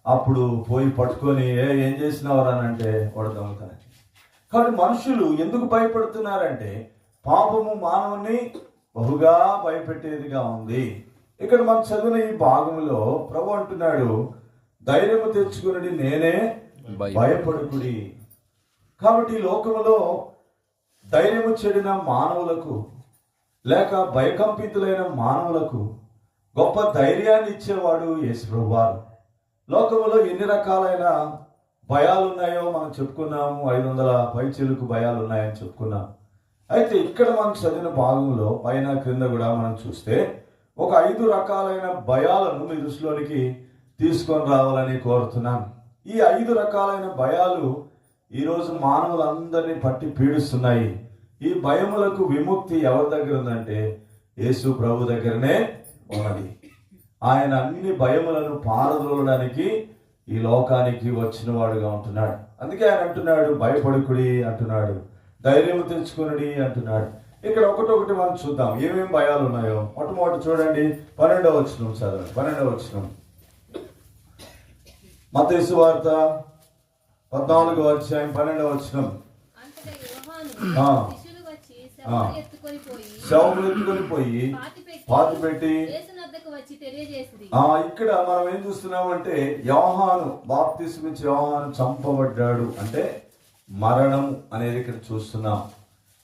అప్పుడు పోయి పట్టుకొని ఏం చేసినావరా అని అంటే వాడు దొంగతనం. కాబట్టి మనుషులు ఎందుకు భయపడుతున్నారంటే పాపము మానవుని బహుగా భయపెట్టేదిగా ఉంది. ఇక్కడ మనం చదివిన ఈ భాగంలో ప్రభు అంటున్నాడు, ధైర్యము తెచ్చుకుని నేనే, భయపడుకుడి. కాబట్టి ఈ లోకములో ధైర్యము చెడిన మానవులకు లేక భయకంపితులైన మానవులకు గొప్ప ధైర్యాన్ని ఇచ్చేవాడు యేసు ప్రభువారు. లోకములో ఎన్ని రకాలైన భయాలు ఉన్నాయో మనం చెప్పుకున్నాము. 500 పైచిలుకు భయాలు ఉన్నాయని చెప్పుకున్నాం. అయితే ఇక్కడ మనం చదివిన భాగంలో పైన క్రింద కూడా మనం చూస్తే ఒక 5 రకాలైన భయాలను మీ దృష్టిలోనికి తీసుకొని రావాలని కోరుతున్నాను. ఈ 5 రకాలైన భయాలు ఈరోజు మానవులందరినీ పట్టి పీడిస్తున్నాయి. ఈ భయములకు విముక్తి ఎవరి దగ్గర ఉందంటే యేసు ప్రభు దగ్గరనే ఉన్నది. ఆయన అన్ని భయములను పారదోలడానికి ఈ లోకానికి వచ్చిన వాడుగా ఉంటున్నాడు. అందుకే ఆయన అంటున్నాడు, భయపడుకుడి అంటున్నాడు, ధైర్యం తెచ్చుకునుడి అంటున్నాడు. ఇక్కడ ఒకటొకటి మనం చూద్దాం ఏమేమి భయాలు ఉన్నాయో. మొట్టమొదటి చూడండి, 12వ వచనం చదవండి. 12వ వచనం మత్తయి సువార్త 14వ అధ్యాయం 12వ వచనం. శవములు ఎత్తుకొని పోయి పాతి పెట్టి. ఇక్కడ మనం ఏం చూస్తున్నామంటే యోహాను బాప్తిస్మిచ్చి యోహాను చంపబడ్డాడు అంటే మరణం అనేది ఇక్కడ చూస్తున్నాం.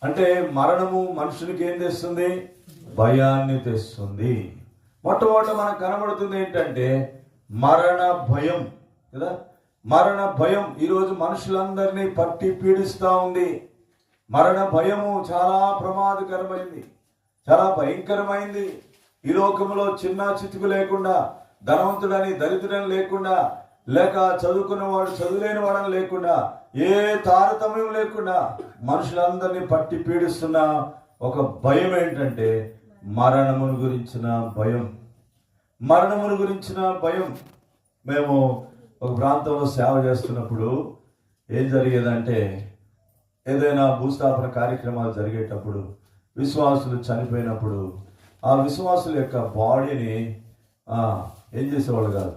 అంటే మరణము మనుషునికి ఏం తెస్తుంది? భయాన్ని తెస్తుంది. మొట్టమొదట మనకు కనబడుతుంది ఏంటంటే మరణ భయం కదా. మరణ భయం ఈరోజు మనుషులందరినీ పట్టి పీడిస్తూ ఉంది. మరణ భయము చాలా ప్రమాదకరమైంది, చాలా భయంకరమైంది. ఈ లోకంలో చిన్న చితుకు లేకుండా, ధనవంతుడని దరిద్రుడని లేకుండా, లేక చదువుకున్నవాడు చదువులేని వాడని లేకుండా, ఏ తారతమ్యం లేకుండా మనుషులందరినీ పట్టి పీడిస్తున్న ఒక భయం ఏంటంటే మరణమును గురించిన భయం. మరణమును గురించిన భయం. మేము ఒక ప్రాంతంలో సేవ చేస్తున్నప్పుడు ఏం జరిగేదంటే ఏదైనా భూస్థాపన కార్యక్రమాలు జరిగేటప్పుడు విశ్వాసులు చనిపోయినప్పుడు ఆ విశ్వాసుల యొక్క బాడీని ఏం చేసేవాళ్ళు కాదు,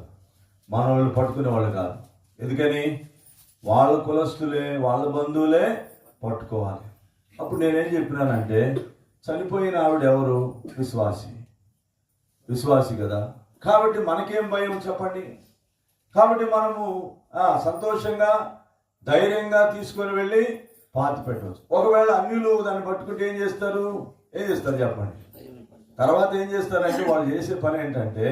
మనవాళ్ళు పట్టుకునేవాళ్ళు కాదు. ఎందుకని? వాళ్ళ కులస్తులే, వాళ్ళ బంధువులే పట్టుకోవాలి. అప్పుడు నేనేం చెప్పినానంటే చనిపోయిన ఆవిడ ఎవరు? విశ్వాసి కదా. కాబట్టి మనకేం భయం చెప్పండి? కాబట్టి మనము సంతోషంగా ధైర్యంగా తీసుకొని వెళ్ళి పాతి పెట్టవచ్చు. ఒకవేళ అన్యులు దాన్ని పట్టుకుంటే ఏం చేస్తారు చెప్పండి? తర్వాత ఏం చేస్తారంటే వాళ్ళు చేసే పని ఏంటంటే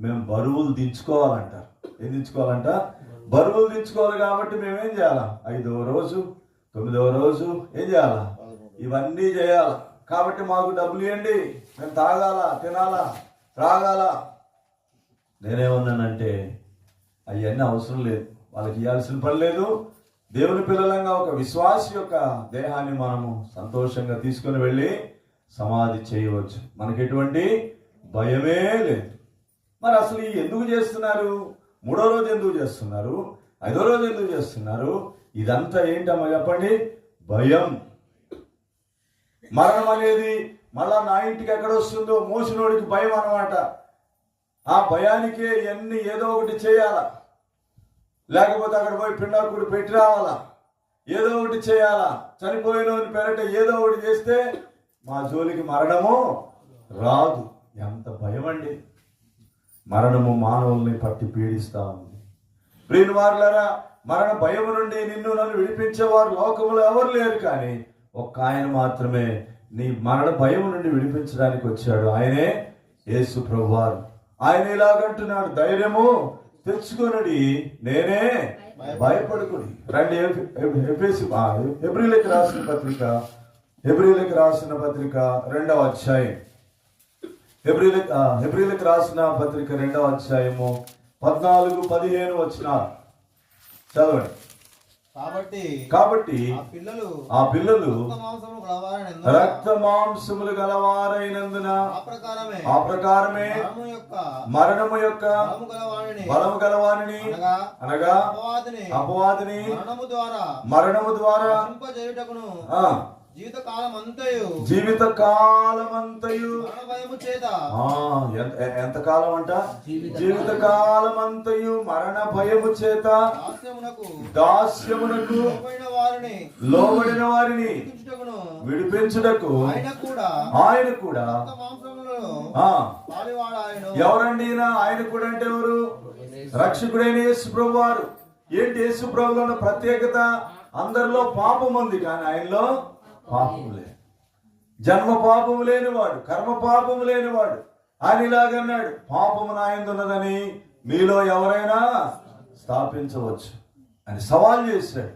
మేము బరువులు దించుకోవాలంటారు. ఏం దించుకోవాలంట? బరువులు దించుకోవాలి. కాబట్టి మేమేం చేయాలా? 5వ రోజు 9వ రోజు ఏం చేయాలా? ఇవన్నీ చేయాలి. కాబట్టి మాకు డబ్బులు ఇవ్వండి, మేము తాగాల, తినాలా, త్రాగాల. నేనేమన్నానంటే అవన్నీ అవసరం లేదు, వాళ్ళకి ఇవ్వాల్సిన పని లేదు. దేవుని పిల్లలంగా ఒక విశ్వాసి యొక్క దేహాన్ని మనము సంతోషంగా తీసుకుని వెళ్ళి సమాధి చేయవచ్చు. మనకి ఎటువంటి భయమే లేదు. మరి అసలు ఎందుకు చేస్తున్నారు? 3వ రోజు ఎందుకు చేస్తున్నారు? 5వ రోజు ఎందుకు చేస్తున్నారు? ఇదంతా ఏంటమ్మా చెప్పండి? భయం. మరణం అనేది మళ్ళా నా ఇంటికి ఎక్కడ వస్తుందో మోసినోడికి భయం అన్నమాట. ఆ భయానికే ఏదో ఒకటి చేయాలా, లేకపోతే అక్కడ పోయి పిండాకుడు పెట్టి రావాలా, ఏదో ఒకటి చేయాలా. చనిపోయిన పేరట ఏదో ఒకటి చేస్తే మా జోలికి మరణము రాదు. ఎంత భయం అండి! మరణము మానవుల్ని పట్టి పీడిస్తా ఉంది. ప్రియుని వారులారా, మరణ భయం నుండి నిన్ను నన్ను విడిపించేవారు లోకములో ఎవరు లేరు, కానీ ఒక్క ఆయన మాత్రమే నీ మరణ భయం నుండి విడిపించడానికి వచ్చాడు. ఆయనే యేసు ప్రభువారు. ఆయన ఇలాగంటున్నాడు, ధైర్యము తెచ్చుకొనుడి, నేనే, భయపడుకుడి. రండి హెబ్రీయులకు రాసిన పత్రిక 2వ అధ్యాయం. హెబ్రీయులకు రాసిన పత్రిక 2వ అధ్యాయము 14-15 వచనాలు చదవండి. కాబట్టి ఆ పిల్లలు రక్త మాంసములు గలవారైనందున ఆ ప్రకారమే మరణము యొక్క బలము గలవారిని అనగా అపవాదిని మరణము ద్వారా జీవిత కాలమంతయు మరణ భయము చేత ఎంత కాలం అంట? జీవిత కాలమంతయు మరణ భయము చేత దాస్యమునకు లోబడిన వారిని విడిపించుటకు ఆయన కూడా ఎవరండి ఆయన కూడా అంటే ఎవరు? రక్షకుడైన యేసు ప్రభు వారు. ఏంటి యేసు ప్రభులో ఉన్న ప్రత్యేకత? అందరిలో పాపం ఉంది కానీ ఆయనలో పాపం లేదు. జన్మ పాపము లేనివాడు, కర్మ పాపము లేనివాడు. ఆయన ఇలాగన్నాడు, పాపము నా యందు ఉన్నదని మీలో ఎవరైనా స్థాపించవచ్చు అని సవాల్ చేశాడు.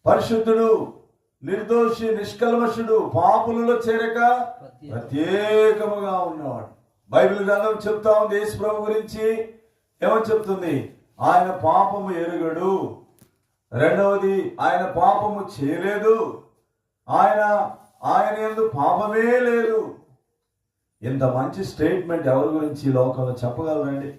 పరిశుద్ధుడు, నిర్దోషి, నిష్కల్మషుడు, పాపులలో చేరక ప్రత్యేకముగా ఉన్నవాడు. బైబిల్ గ్రంథం చెప్తా ఉంది యేసు ప్రభు గురించి. ఏమని చెప్తుంది? ఆయన పాపము ఎరుగడు. రెండవది, ఆయన పాపము చేయలేదు. ఆయన యందు పాపమే లేదు. ఇంత మంచి స్టేట్మెంట్ ఎవరి గురించి లోకంలో చెప్పగలరండి?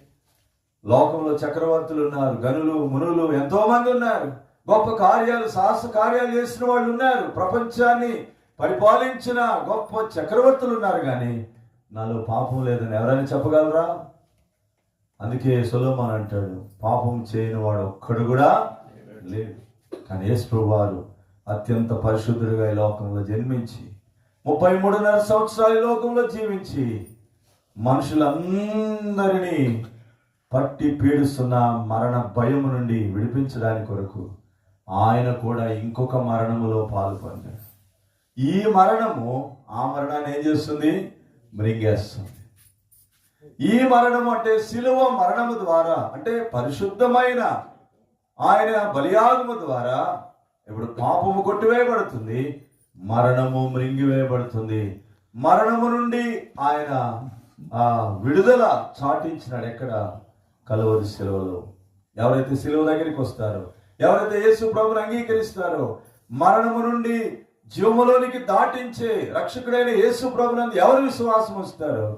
లోకంలో చక్రవర్తులు ఉన్నారు, గనులు, మునులు ఎంతో మంది ఉన్నారు. గొప్ప కార్యాలు, సాహస కార్యాలు చేసిన వాళ్ళు ఉన్నారు. ప్రపంచాన్ని పరిపాలించిన గొప్ప చక్రవర్తులు ఉన్నారు. కానీ నాలో పాపం లేదని ఎవరైనా చెప్పగలరా? అందుకే సొలొమోను అంటాడు, పాపం చేయని వాడు ఒక్కడు కూడా లేడు. కానీ యేసు ప్రభువు వారు అత్యంత పరిశుద్ధుడిగా ఈ లోకంలో జన్మించి 33.5 సంవత్సరాలు ఈ లోకంలో జీవించి మనుషులందరినీ పట్టి పీడిస్తున్న మరణ భయము నుండి విడిపించడానికి కొరకు ఆయన కూడా ఇంకొక మరణములో పాలు పొందాడు. ఈ మరణము ఆ మరణాన్ని ఏం చేస్తుంది? మృంగేస్తుంది. ఈ మరణము అంటే శిలువ మరణము ద్వారా, అంటే పరిశుద్ధమైన ఆయన బలియాగము ద్వారా ఇప్పుడు పాపము కొట్టివేయబడుతుంది, మరణము మృంగివేయబడుతుంది. మరణము నుండి ఆయన విడుదల చాటించినాడు. ఎక్కడ? కలువరి శిలువలో. ఎవరైతే శిలువ దగ్గరికి వస్తారో, ఎవరైతే యేసు ప్రభువుని అంగీకరిస్తారో, మరణము నుండి జీవములోనికి దాటించే రక్షకుడైన యేసు ప్రభునందు ఎవరు విశ్వాసం వస్తారో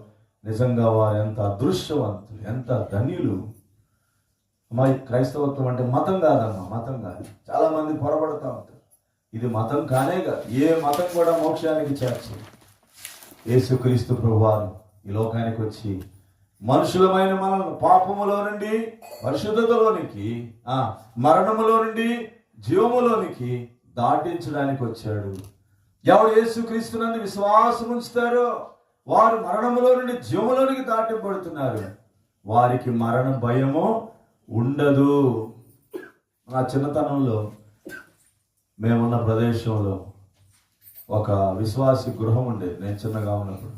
నిజంగా వారు ఎంత అదృష్టవంతులు, ఎంత ధన్యులు. మా క్రైస్తవత్వం అంటే మతం కాదమ్మా, మతం కాదు. చాలా మంది పొరపడతా ఉంటారు. ఇది మతం కానే కాదు. ఏ మతం కూడా మోక్షానికి చేర్చదు. యేసుక్రీస్తు ప్రభువారు ఈ లోకానికి వచ్చి మనుషులమైన మనల్ని పాపములో నుండి పరిశుద్ధతలోనికి, మరణములో నుండి జీవములోనికి దాటించడానికి వచ్చాడు. ఎవరు యేసుక్రీస్తునందు విశ్వాసం ఉంచుతారో వారు మరణములో నుండి జీవములోనికి దాటిపడుతున్నారు. వారికి మరణ భయము ఉండదు. నా చిన్నతనంలో మేమున్న ప్రదేశంలో ఒక విశ్వాసి గృహం ఉండేది. నేను చిన్నగా ఉన్నప్పుడు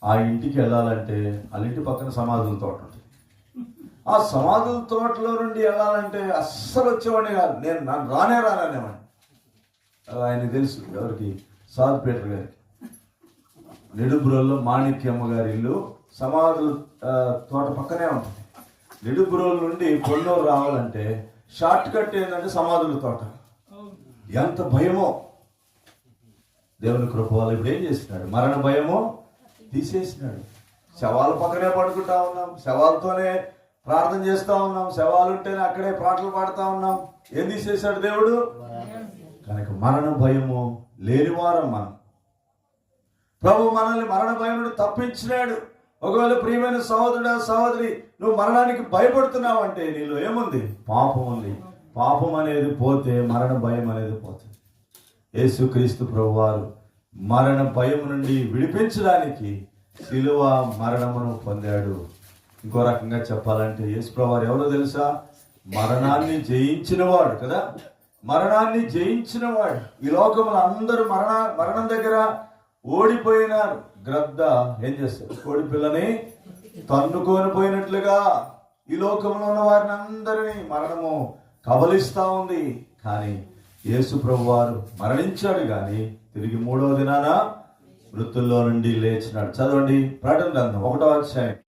ఆ ఇంటికి వెళ్ళాలంటే వాళ్ళ ఇంటి పక్కన సమాధుల తోట ఉంటుంది. ఆ సమాధుల తోటలో నుండి వెళ్ళాలంటే అస్సలు వచ్చేవాడిని కాదు. నన్ను రానేవాడిని. ఆయనకి తెలుసు, ఎవరికి? సాద్ పీటర్ గారికి. నిడుబ్రోల్లో మాణిక్యమ్మ గారి ఇల్లు సమాధుల తోట పక్కనే ఉంటుంది. నిడుబ్రోల్ నుండి కొన్నూరు రావాలంటే షార్ట్ కట్ ఏంటంటే సమాధుల తోట. ఎంత భయమో! దేవుని కృప వల్ల ఇప్పుడు ఏం చేస్తున్నాడు? మరణ భయమో తీసేసినాడు. శవాల పక్కనే పడుకుంటా ఉన్నాం, శవాలతోనే ప్రార్థన చేస్తూ ఉన్నాం, శవాలు ఉంటేనే అక్కడే పాటలు పాడుతూ ఉన్నాం. ఏం తీసేశాడు దేవుడు? కనుక మరణ భయము లేనివారం మనం. ప్రభు మనల్ని మరణ భయం నుండి తప్పించినాడు. ఒకవేళ ప్రియమైన సహోదరుడా, సహోదరి, నువ్వు మరణానికి భయపడుతున్నావు అంటే నీలో ఏముంది? పాపం ఉంది. పాపం అనేది పోతే మరణ భయం అనేది పోతుంది. యేసుక్రీస్తు ప్రభువారు మరణ భయం నుండి విడిపించడానికి శిలువ మరణమును పొందాడు. ఇంకో రకంగా చెప్పాలంటే యేసు ప్రభువారు ఎవరో తెలుసా? మరణాన్ని జయించినవాడు కదా. మరణాన్ని జయించినవాడు. ఈ లోకంలో అందరూ మరణం దగ్గర ఓడిపోయినారు. గ్రద్ద ఏం చేస్తారు? కోడి పిల్లని తన్నుకొని పోయినట్లుగా ఈ లోకంలో ఉన్న వారిని అందరినీ మరణము కబలిస్తా ఉంది. కానీ యేసు ప్రభువారు మరణించాడు, కానీ తిరిగి 3వ దినాన మృతుల్లో నుండి లేచినాడు. చదవండి ప్రకటన గ్రంథం 1వ అధ్యాయం.